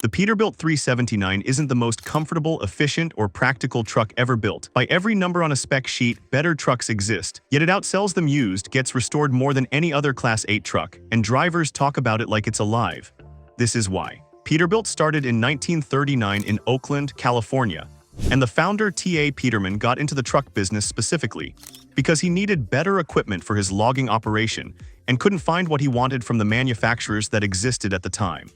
The Peterbilt 379 isn't the most comfortable, efficient, or practical truck ever built. By every number on a spec sheet, better trucks exist. Yet it outsells them used, gets restored more than any other Class 8 truck, and drivers talk about it like it's alive. This is why. Peterbilt started in 1939 in Oakland, California, and the founder T.A. Peterman got into the truck business specifically because he needed better equipment for his logging operation and couldn't find what he wanted from the manufacturers that existed at the time.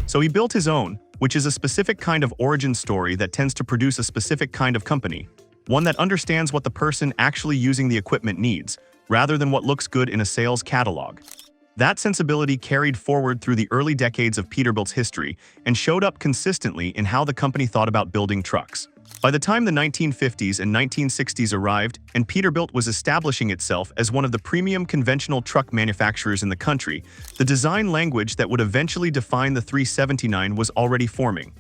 So he built his own, which is a specific kind of origin story that tends to produce a specific kind of company, one that understands what the person actually using the equipment needs, rather than what looks good in a sales catalog. That sensibility carried forward through the early decades of Peterbilt's history and showed up consistently in how the company thought about building trucks. By the time the 1950s and 1960s arrived and Peterbilt was establishing itself as one of the premium conventional truck manufacturers in the country, the design language that would eventually define the 379 was already forming.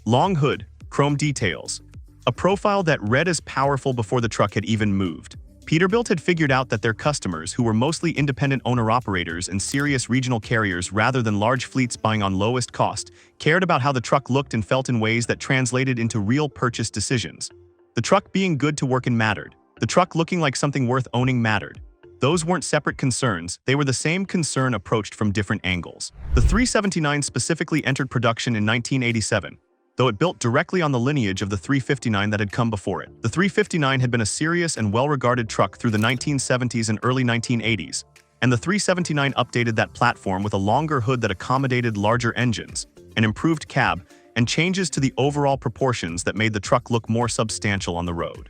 Long hood, chrome details, a profile that read as powerful before the truck had even moved. Peterbilt had figured out that their customers, who were mostly independent owner-operators and serious regional carriers rather than large fleets buying on lowest cost, cared about how the truck looked and felt in ways that translated into real purchase decisions. The truck being good to work in mattered. The truck looking like something worth owning mattered. Those weren't separate concerns, they were the same concern approached from different angles. The 379 specifically entered production in 1987. Though it built directly on the lineage of the 359 that had come before it. The 359 had been a serious and well-regarded truck through the 1970s and early 1980s, and the 379 updated that platform with a longer hood that accommodated larger engines, an improved cab, and changes to the overall proportions that made the truck look more substantial on the road.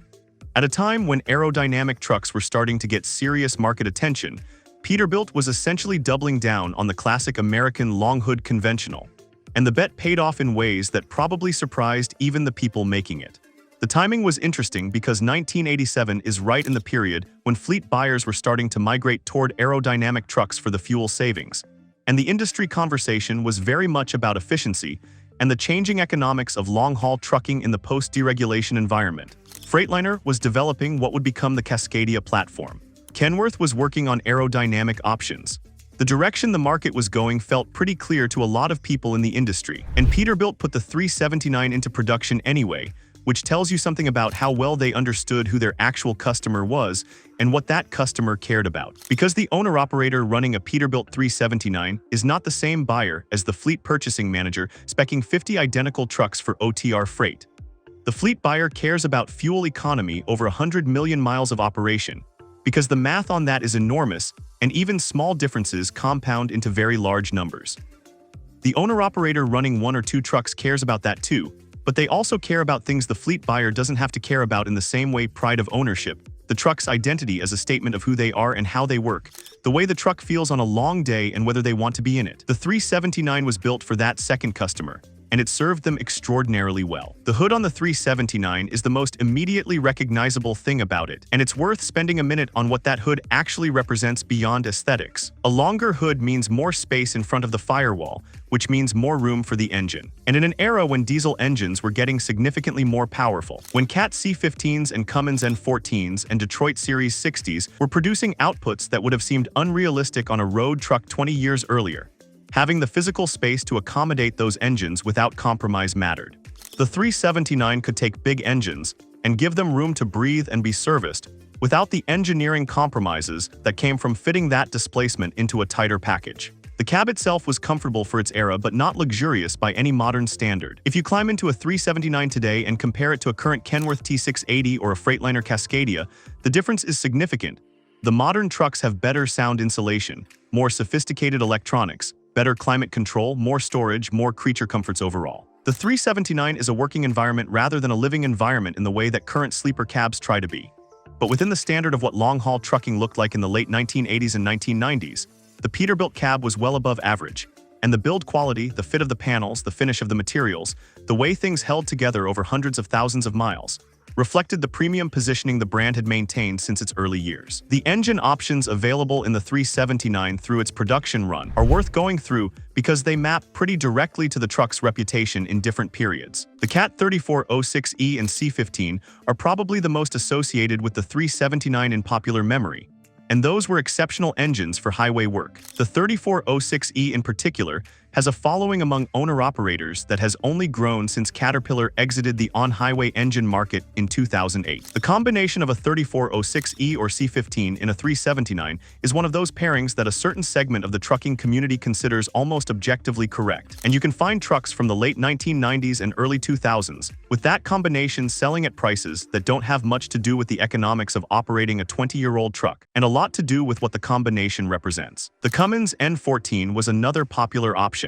At a time when aerodynamic trucks were starting to get serious market attention, Peterbilt was essentially doubling down on the classic American long hood conventional. And the bet paid off in ways that probably surprised even the people making it. The timing was interesting because 1987 is right in the period when fleet buyers were starting to migrate toward aerodynamic trucks for the fuel savings. And the industry conversation was very much about efficiency and the changing economics of long-haul trucking in the post-deregulation environment. Freightliner was developing what would become the Cascadia platform. Kenworth was working on aerodynamic options. The direction the market was going felt pretty clear to a lot of people in the industry, and Peterbilt put the 379 into production anyway, which tells you something about how well they understood who their actual customer was and what that customer cared about. Because the owner-operator running a Peterbilt 379 is not the same buyer as the fleet purchasing manager speccing 50 identical trucks for OTR freight. The fleet buyer cares about fuel economy over 100 million miles of operation, because the math on that is enormous, and even small differences compound into very large numbers. The owner-operator running one or two trucks cares about that too, but they also care about things the fleet buyer doesn't have to care about in the same way: pride of ownership, the truck's identity as a statement of who they are and how they work, the way the truck feels on a long day and whether they want to be in it. The 379 was built for that second customer, and it served them extraordinarily well. The hood on the 379 is the most immediately recognizable thing about it, and it's worth spending a minute on what that hood actually represents beyond aesthetics. A longer hood means more space in front of the firewall, which means more room for the engine. And in an era when diesel engines were getting significantly more powerful, when Cat C15s and Cummins N14s and Detroit Series 60s were producing outputs that would have seemed unrealistic on a road truck 20 years earlier, having the physical space to accommodate those engines without compromise mattered. The 379 could take big engines and give them room to breathe and be serviced without the engineering compromises that came from fitting that displacement into a tighter package. The cab itself was comfortable for its era but not luxurious by any modern standard. If you climb into a 379 today and compare it to a current Kenworth T680 or a Freightliner Cascadia, the difference is significant. The modern trucks have better sound insulation, more sophisticated electronics, better climate control, more storage, more creature comforts overall. The 379 is a working environment rather than a living environment in the way that current sleeper cabs try to be. But within the standard of what long-haul trucking looked like in the late 1980s and 1990s, the Peterbilt cab was well above average. And the build quality, the fit of the panels, the finish of the materials, the way things held together over hundreds of thousands of miles, reflected the premium positioning the brand had maintained since its early years. The engine options available in the 379 through its production run are worth going through because they map pretty directly to the truck's reputation in different periods. The Cat 3406E and C15 are probably the most associated with the 379 in popular memory, and those were exceptional engines for highway work. The 3406E in particular has a following among owner-operators that has only grown since Caterpillar exited the on-highway engine market in 2008. The combination of a 3406E or C15 in a 379 is one of those pairings that a certain segment of the trucking community considers almost objectively correct, and you can find trucks from the late 1990s and early 2000s with that combination selling at prices that don't have much to do with the economics of operating a 20-year-old truck, and a lot to do with what the combination represents. The Cummins N14 was another popular option,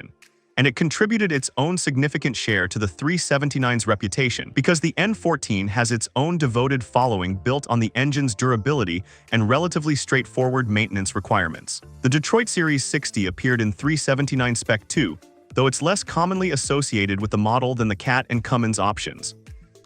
and it contributed its own significant share to the 379's reputation because the N14 has its own devoted following built on the engine's durability and relatively straightforward maintenance requirements. The Detroit Series 60 appeared in 379 Spec 2, though it's less commonly associated with the model than the Cat and Cummins options.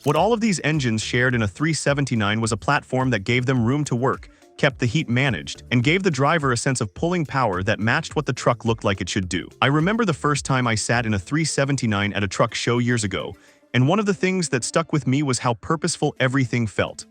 What all of these engines shared in a 379 was a platform that gave them room to work, kept the heat managed, and gave the driver a sense of pulling power that matched what the truck looked like it should do. I remember the first time I sat in a 379 at a truck show years ago, and one of the things that stuck with me was how purposeful everything felt.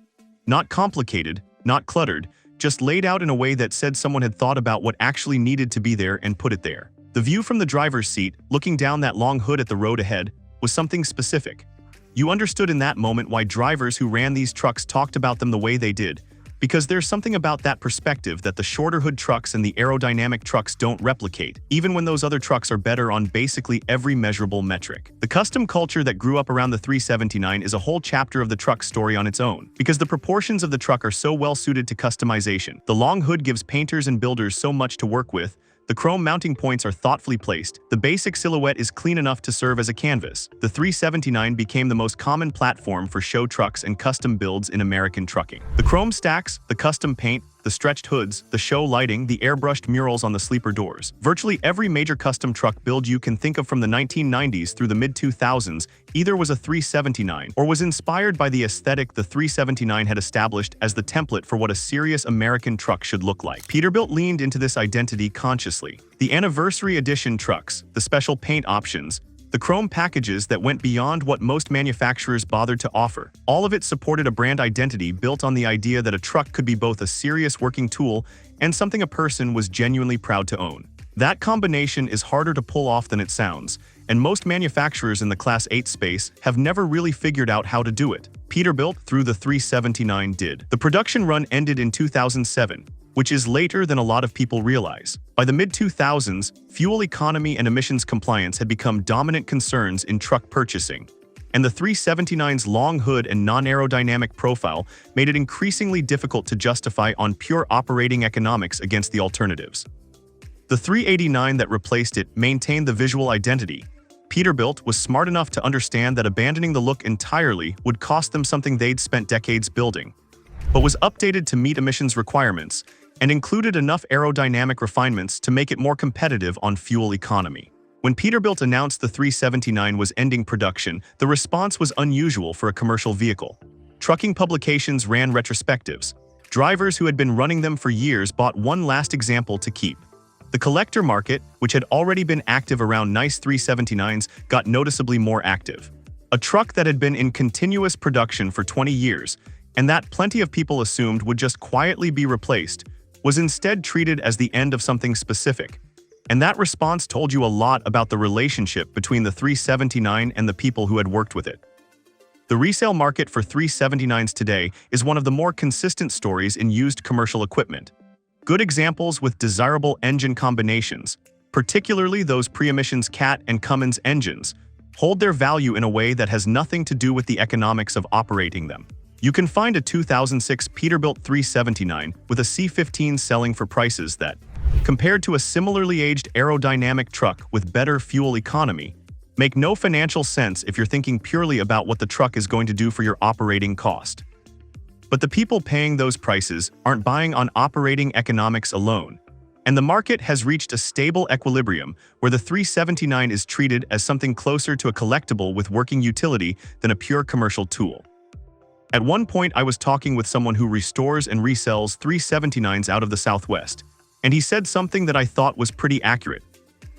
Not complicated, not cluttered, just laid out in a way that said someone had thought about what actually needed to be there and put it there. The view from the driver's seat, looking down that long hood at the road ahead, was something specific. You understood in that moment why drivers who ran these trucks talked about them the way they did, because there's something about that perspective that the shorter hood trucks and the aerodynamic trucks don't replicate, even when those other trucks are better on basically every measurable metric. The custom culture that grew up around the 379 is a whole chapter of the truck story on its own, because the proportions of the truck are so well suited to customization. The long hood gives painters and builders so much to work with, the chrome mounting points are thoughtfully placed, the basic silhouette is clean enough to serve as a canvas. The 379 became the most common platform for show trucks and custom builds in American trucking. The chrome stacks, the custom paint, the stretched hoods, the show lighting, the airbrushed murals on the sleeper doors. Virtually every major custom truck build you can think of from the 1990s through the mid-2000s either was a 379 or was inspired by the aesthetic the 379 had established as the template for what a serious American truck should look like. Peterbilt leaned into this identity consciously. The anniversary edition trucks, the special paint options, the chrome packages that went beyond what most manufacturers bothered to offer. All of it supported a brand identity built on the idea that a truck could be both a serious working tool and something a person was genuinely proud to own. That combination is harder to pull off than it sounds, and most manufacturers in the Class 8 space have never really figured out how to do it. Peterbilt, through the 379, did. The production run ended in 2007, which is later than a lot of people realize. By the mid-2000s, fuel economy and emissions compliance had become dominant concerns in truck purchasing, and the 379's long hood and non-aerodynamic profile made it increasingly difficult to justify on pure operating economics against the alternatives. The 389 that replaced it maintained the visual identity. Peterbilt was smart enough to understand that abandoning the look entirely would cost them something they'd spent decades building, but was updated to meet emissions requirements and included enough aerodynamic refinements to make it more competitive on fuel economy. When Peterbilt announced the 379 was ending production, the response was unusual for a commercial vehicle. Trucking publications ran retrospectives. Drivers who had been running them for years bought one last example to keep. The collector market, which had already been active around nice 379s, got noticeably more active. A truck that had been in continuous production for 20 years, and that plenty of people assumed would just quietly be replaced, was instead treated as the end of something specific. And that response told you a lot about the relationship between the 379 and the people who had worked with it. The resale market for 379s today is one of the more consistent stories in used commercial equipment. Good examples with desirable engine combinations, particularly those pre-emissions Cat and Cummins engines, hold their value in a way that has nothing to do with the economics of operating them. You can find a 2006 Peterbilt 379 with a C15 selling for prices that, compared to a similarly aged aerodynamic truck with better fuel economy, make no financial sense if you're thinking purely about what the truck is going to do for your operating cost. But the people paying those prices aren't buying on operating economics alone, and the market has reached a stable equilibrium where the 379 is treated as something closer to a collectible with working utility than a pure commercial tool. At one point, I was talking with someone who restores and resells 379s out of the Southwest, and he said something that I thought was pretty accurate.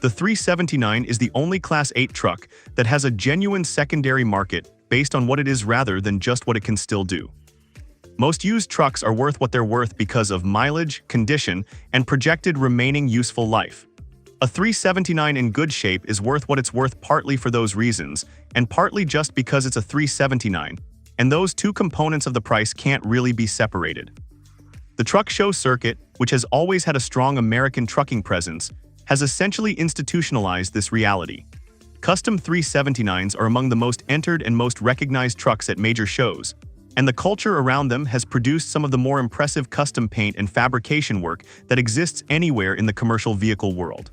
The 379 is the only Class 8 truck that has a genuine secondary market based on what it is rather than just what it can still do. Most used trucks are worth what they're worth because of mileage, condition, and projected remaining useful life. A 379 in good shape is worth what it's worth partly for those reasons, and partly just because it's a 379, and those two components of the price can't really be separated. The truck show circuit, which has always had a strong American trucking presence, has essentially institutionalized this reality. Custom 379s are among the most entered and most recognized trucks at major shows, and the culture around them has produced some of the more impressive custom paint and fabrication work that exists anywhere in the commercial vehicle world.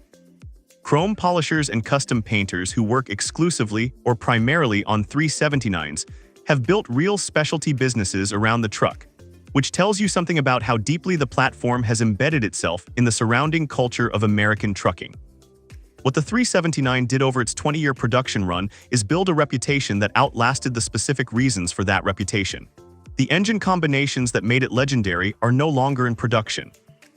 Chrome polishers and custom painters who work exclusively or primarily on 379s have built real specialty businesses around the truck, which tells you something about how deeply the platform has embedded itself in the surrounding culture of American trucking. What the 379 did over its 20-year production run is build a reputation that outlasted the specific reasons for that reputation. The engine combinations that made it legendary are no longer in production.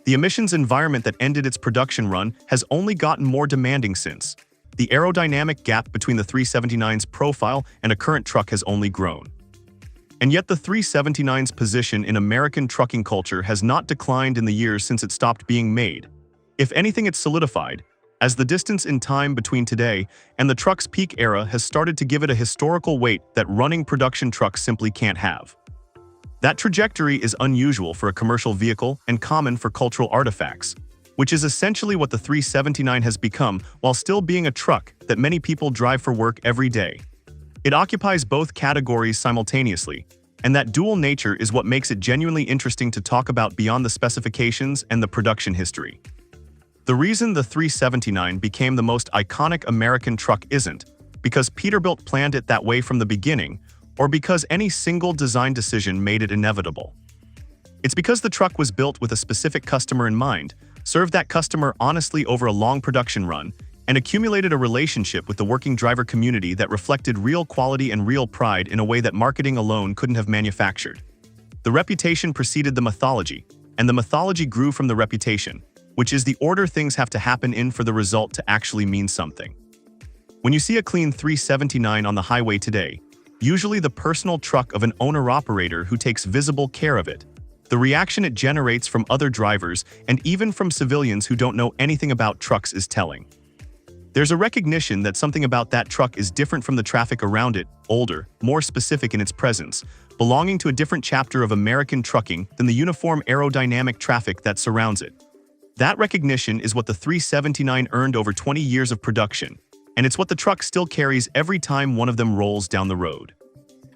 The emissions environment that ended its production run has only gotten more demanding since. The aerodynamic gap between the 379's profile and a current truck has only grown. And yet the 379's position in American trucking culture has not declined in the years since it stopped being made. If anything, it's solidified, as the distance in time between today and the truck's peak era has started to give it a historical weight that running production trucks simply can't have. That trajectory is unusual for a commercial vehicle and common for cultural artifacts, which is essentially what the 379 has become while still being a truck that many people drive for work every day. It occupies both categories simultaneously, and that dual nature is what makes it genuinely interesting to talk about beyond the specifications and the production history. The reason the 379 became the most iconic American truck isn't because Peterbilt planned it that way from the beginning, or because any single design decision made it inevitable. It's because the truck was built with a specific customer in mind, served that customer honestly over a long production run, and accumulated a relationship with the working driver community that reflected real quality and real pride in a way that marketing alone couldn't have manufactured. The reputation preceded the mythology, and the mythology grew from the reputation, which is the order things have to happen in for the result to actually mean something. When you see a clean 379 on the highway today, usually the personal truck of an owner-operator who takes visible care of it, the reaction it generates from other drivers and even from civilians who don't know anything about trucks is telling. There's a recognition that something about that truck is different from the traffic around it, older, more specific in its presence, belonging to a different chapter of American trucking than the uniform aerodynamic traffic that surrounds it. That recognition is what the 379 earned over 20 years of production, and it's what the truck still carries every time one of them rolls down the road.